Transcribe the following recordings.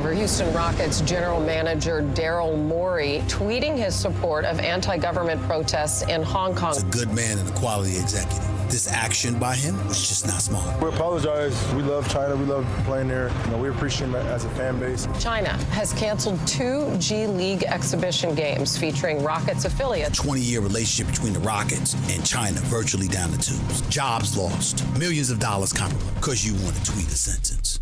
cover. Houston Rockets general manager Daryl Morey tweeting his support of anti-government protests in Hong Kong. He's a good man and a quality executive. This action by him was just not smart. We apologize. We love China. We love playing there. We appreciate them as a fan base. China has canceled 2 G League exhibition games featuring Rockets affiliates. 20-year relationship between the Rockets and China virtually down the tubes. Jobs lost. Millions of dollars compromised because you want to tweet a sentence.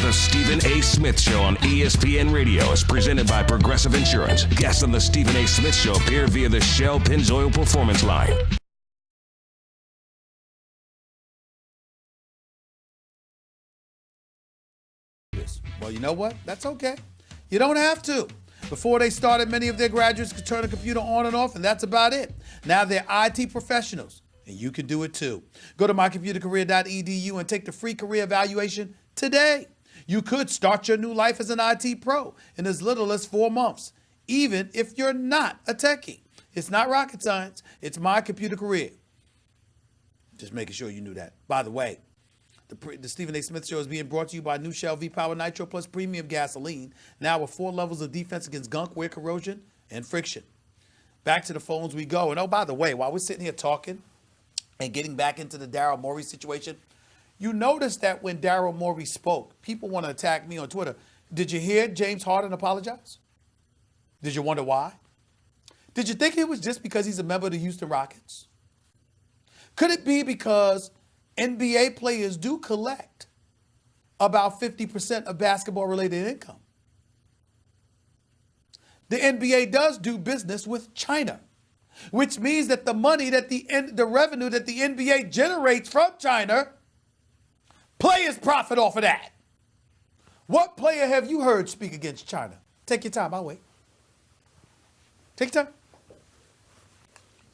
The Stephen A. Smith Show on ESPN Radio is presented by Progressive Insurance. Guests on the Stephen A. Smith Show appear via the Shell Pennzoil Performance Line. Well, you know what? That's okay. You don't have to. Before they started, many of their graduates could turn a computer on and off, and that's about it. Now they're IT professionals, and you can do it too. Go to mycomputercareer.edu and take the free career evaluation today. You could start your new life as an IT pro in as little as 4 months, even if you're not a techie. It's not rocket science. It's My Computer Career. Just making sure you knew that. By the way, the Stephen A. Smith Show is being brought to you by new Shell V-Power Nitro Plus Premium Gasoline, now with 4 levels of defense against gunk, wear corrosion, and friction. Back to the phones we go. And oh, by the way, while we're sitting here talking and getting back into the Daryl Morey situation, you notice that when Daryl Morey spoke, people want to attack me on Twitter. Did you hear James Harden apologize? Did you wonder why? Did you think it was just because he's a member of the Houston Rockets? Could it be because NBA players do collect about 50% of basketball-related income? The NBA does do business with China, which means that the money that the revenue that the NBA generates from China, players profit off of that. What player have you heard speak against China? Take your time, I'll wait. Take your time.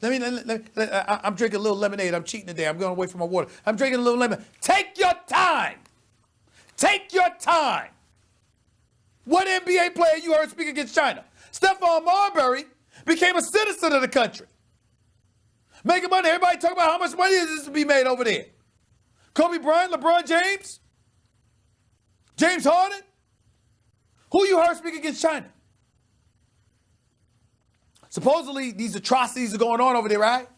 I'm drinking a little lemonade. I'm cheating today. I'm going away from my water. I'm drinking a little lemon. Take your time. Take your time. What NBA player you heard speak against China? Stephon Marbury became a citizen of the country. Making money. Everybody talk about how much money is this to be made over there. Kobe Bryant, LeBron James, James Harden. Who you heard speak against China? Supposedly, these atrocities are going on over there, right?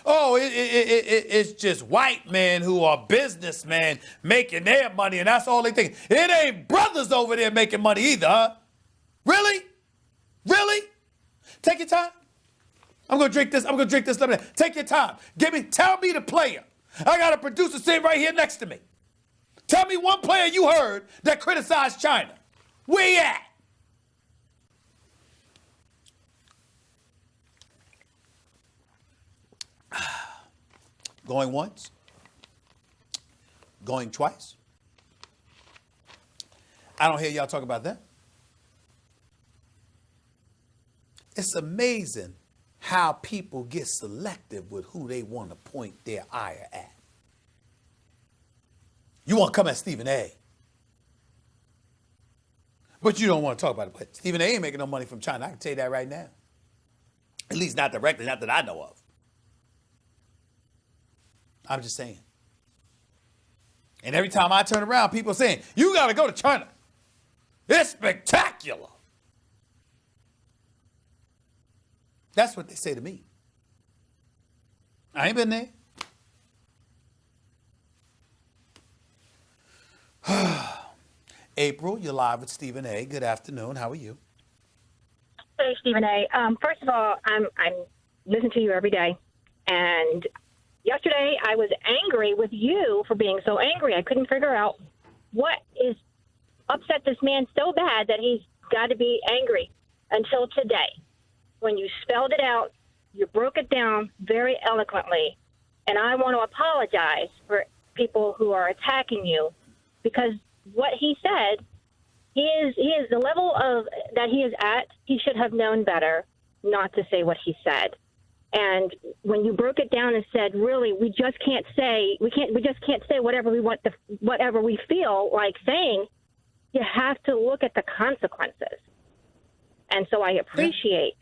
Oh, it's just white men who are businessmen making their money, and that's all they think. It ain't brothers over there making money either, huh? Really? Really? Take your time. I'm gonna drink this lemonade. Take your time. Tell me the player. I got a producer sitting right here next to me. Tell me one player you heard that criticized China. Where you at? Going once? Going twice? I don't hear y'all talk about that. It's amazing how people get selective with who they want to point their ire at. You want to come at Stephen A. But you don't want to talk about it. But Stephen A. ain't making no money from China. I can tell you that right now. At least not directly, not that I know of. I'm just saying. And every time I turn around, people are saying, you got to go to China. It's spectacular. That's what they say to me. I ain't been there. April, you're live with Stephen A. Good afternoon. How are you? Hey, Stephen A. First of all, I'm listening to you every day. And yesterday, I was angry with you for being so angry. I couldn't figure out what is upset this man so bad that he's got to be angry until today. When you spelled it out, you broke it down very eloquently. And I want to apologize for people who are attacking you because what he said, he is the level of that he is at, he should have known better not to say what he said. And when you broke it down and said, really, we just can't say whatever we want, whatever we feel like saying, you have to look at the consequences. And so I appreciate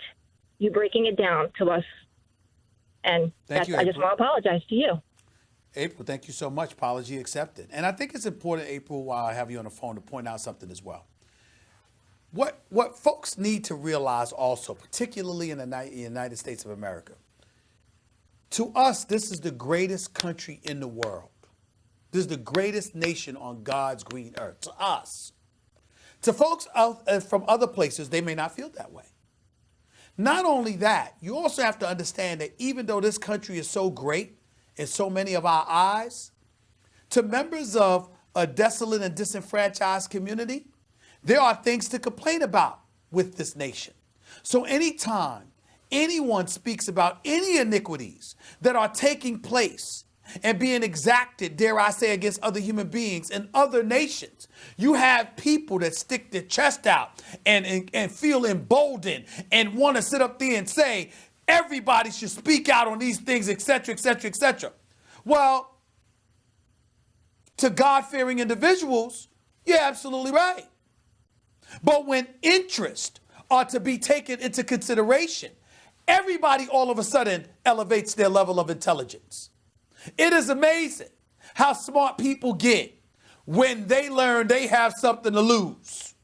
you breaking it down to us. And Thank you, I just want to apologize to you. April, thank you so much. Apology accepted. And I think it's important, April, while I have you on the phone, to point out something as well. What folks need to realize also, particularly in the United States of America, to us, this is the greatest country in the world. This is the greatest nation on God's green earth. To us. To folks out from other places, they may not feel that way. Not only that, you also have to understand that even though this country is so great in so many of our eyes, to members of a desolate and disenfranchised community, there are things to complain about with this nation. So anytime anyone speaks about any iniquities that are taking place and being exacted, dare I say, against other human beings in other nations, you have people that stick their chest out and feel emboldened and want to sit up there and say, everybody should speak out on these things, et cetera, et cetera, et cetera. Well, to God-fearing individuals, you're absolutely right. But when interests are to be taken into consideration, everybody all of a sudden elevates their level of intelligence. It is amazing how smart people get when they learn they have something to lose.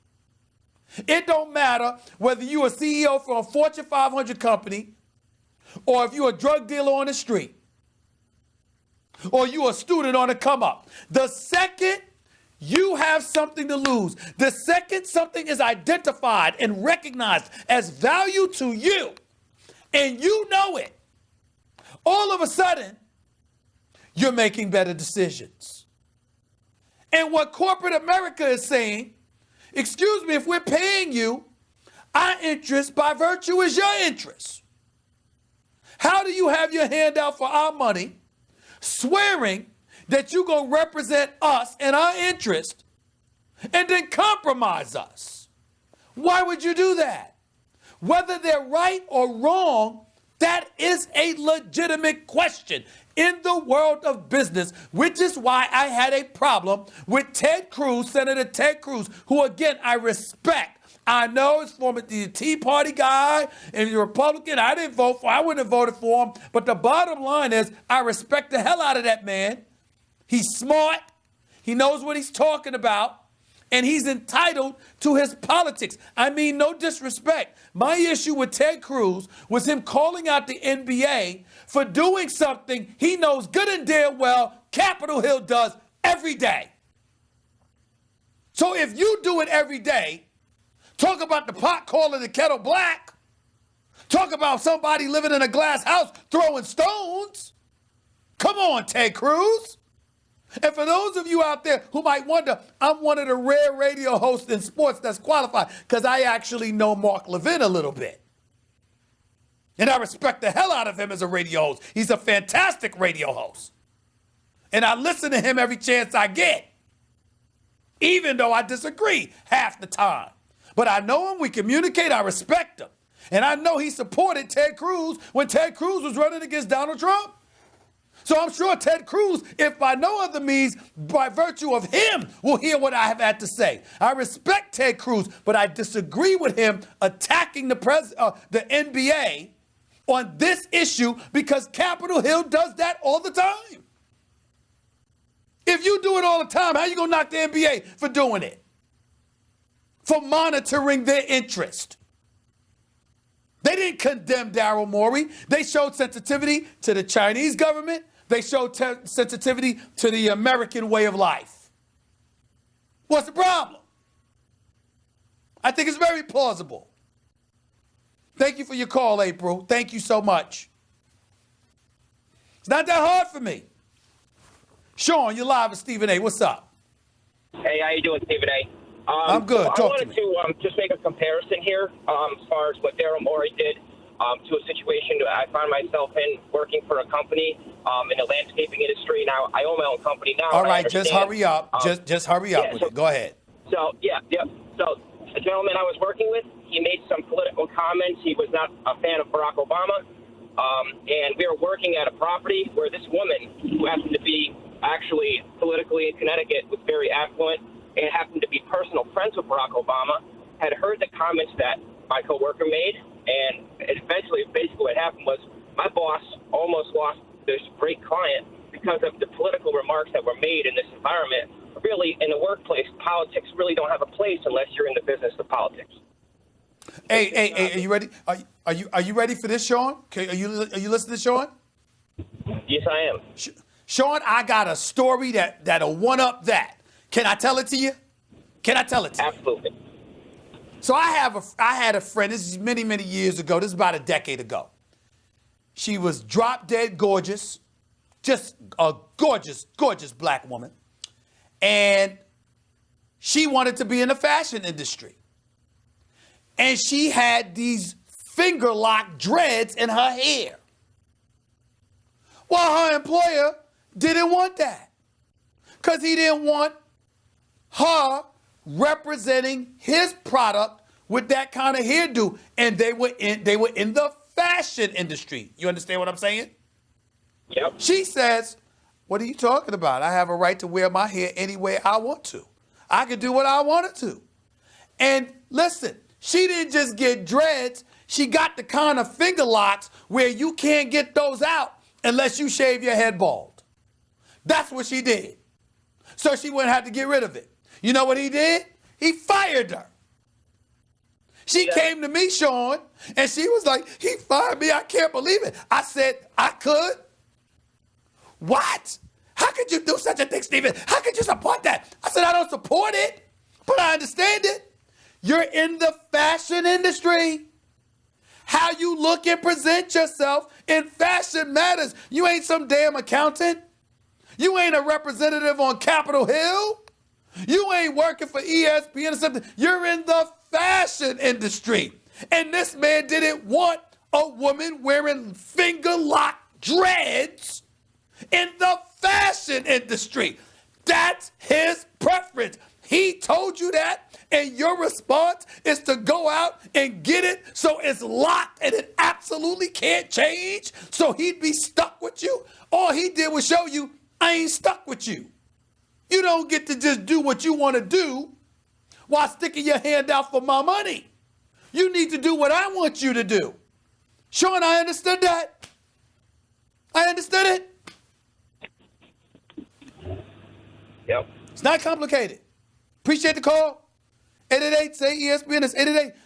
It don't matter whether you're a CEO for a Fortune 500 company, or if you're a drug dealer on the street, or you're a student on the come up. The second you have something to lose, the second something is identified and recognized as value to you, and you know it, all of a sudden, you're making better decisions. And what corporate America is saying, excuse me, if we're paying you, our interest by virtue is your interest. How do you have your hand out for our money, swearing that you're going to represent us and our interest, and then compromise us? Why would you do that? Whether they're right or wrong, that is a legitimate question in the world of business, which is why I had a problem with Ted Cruz, Senator Ted Cruz, who, again, I respect. I know he's former Tea Party guy and he's a Republican. I didn't vote for him. I wouldn't have voted for him. But the bottom line is I respect the hell out of that man. He's smart. He knows what he's talking about. And he's entitled to his politics. I mean, no disrespect. My issue with Ted Cruz was him calling out the NBA for doing something he knows good and damn well Capitol Hill does every day. So if you do it every day, talk about the pot calling the kettle black, talk about somebody living in a glass house throwing stones. Come on, Ted Cruz. And for those of you out there who might wonder, I'm one of the rare radio hosts in sports that's qualified because I actually know Mark Levin a little bit. And I respect the hell out of him as a radio host. He's a fantastic radio host. And I listen to him every chance I get, even though I disagree half the time. But I know him, we communicate, I respect him. And I know he supported Ted Cruz when Ted Cruz was running against Donald Trump. So I'm sure Ted Cruz, if by no other means, by virtue of him, will hear what I have had to say. I respect Ted Cruz, but I disagree with him attacking the NBA on this issue because Capitol Hill does that all the time. If you do it all the time, how you gonna knock the NBA for doing it? For monitoring their interest. They didn't condemn Daryl Morey. They showed sensitivity to the Chinese government. They showed sensitivity to the American way of life. What's the problem? I think it's very plausible. Thank you for your call, April. Thank you so much. It's not that hard for me. Sean, you're live with Stephen A. What's up? Hey, how you doing, Stephen A? I'm good. So I wanted to just make a comparison here as far as what Daryl Morey did to a situation that I find myself in working for a company in the landscaping industry. Now, I own my own company now. All right, just hurry up. Just hurry up with it. Go ahead. So, So, the gentleman I was working with, he made some political comments. He was not a fan of Barack Obama. And we were working at a property where this woman, who happened to be actually politically in Connecticut, was very affluent and happened to be personal friends with Barack Obama, had heard the comments that my coworker made, and eventually, basically what happened was my boss almost lost this great client because of the political remarks that were made in this environment. Really, in the workplace, politics really don't have a place unless you're in the business of politics. Hey, are you ready? Are you ready for this, Sean? Okay, are you listening to Sean? Yes, I am. Sean, I got a story that'll one up that. Can I tell it to you? Can I tell it to you? Absolutely. So I had a friend. This is many, many years ago. This is about a decade ago. She was drop dead gorgeous, just a gorgeous, gorgeous black woman. And she wanted to be in the fashion industry. And she had these finger lock dreads in her hair. Well, her employer didn't want that because he didn't want her representing his product with that kind of hairdo. And they were in the fashion industry. You understand what I'm saying? Yep. She says, what are you talking about? I have a right to wear my hair any way I want to. I can do what I wanted to. And listen, she didn't just get dreads. She got the kind of finger locks where you can't get those out unless you shave your head bald. That's what she did. So she wouldn't have to get rid of it. You know what he did? He fired her. She came to me, Sean, and she was like, he fired me. I can't believe it. I said, I could. What? How could you do such a thing, Stephen? How could you support that? I said, I don't support it, but I understand it. You're in the fashion industry. How you look and present yourself in fashion matters. You ain't some damn accountant. You ain't a representative on Capitol Hill. You ain't working for ESPN or something. You're in the fashion industry. And this man didn't want a woman wearing finger lock dreads in the fashion industry. That's his preference. He told you that, and your response is to go out and get it so it's locked and it absolutely can't change, so he'd be stuck with you. All he did was show you, I ain't stuck with you. You don't get to just do what you want to do while sticking your hand out for my money. You need to do what I want you to do. Sean, I understood that. I understood it. Yep. It's not complicated. Appreciate the call. 888-SAY-ESPN. It's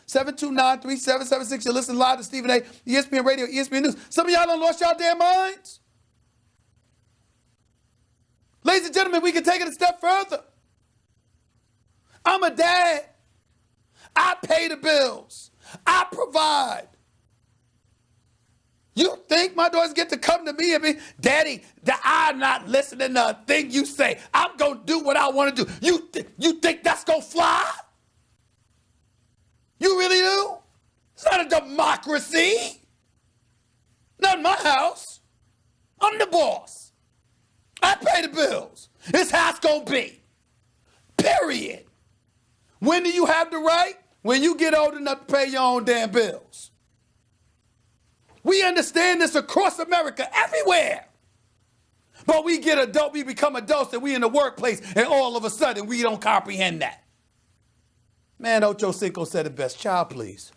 888-729-3776. You're listening live to Stephen A. ESPN Radio, ESPN News. Some of y'all done lost y'all damn minds. Ladies and gentlemen, we can take it a step further. I'm a dad. I pay the bills. I provide. You think my daughters get to come to me and be, Daddy, I'm not listening to a thing you say. I'm going to do what I want to do. You think that's going to fly? You really do? It's not a democracy. Not in my house. I'm the boss. I pay the bills. It's how it's going to be. Period. When do you have the right? When you get old enough to pay your own damn bills. We understand this across America, everywhere. But we get adult, we become adults, and we in the workplace, and all of a sudden, we don't comprehend that. Man, Ocho Cinco said it best. Child, please.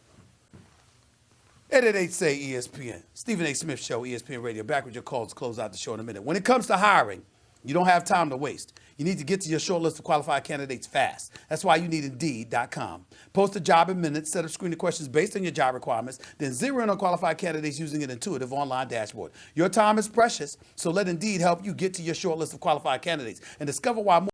888-SAY-ESPN. Stephen A. Smith Show, ESPN Radio. Back with your calls. Close out the show in a minute. When it comes to hiring, you don't have time to waste. You need to get to your short list of qualified candidates fast. That's why you need Indeed.com. Post a job in minutes, set up screening questions based on your job requirements, then zero in on qualified candidates using an intuitive online dashboard. Your time is precious, so let Indeed help you get to your short list of qualified candidates and discover why more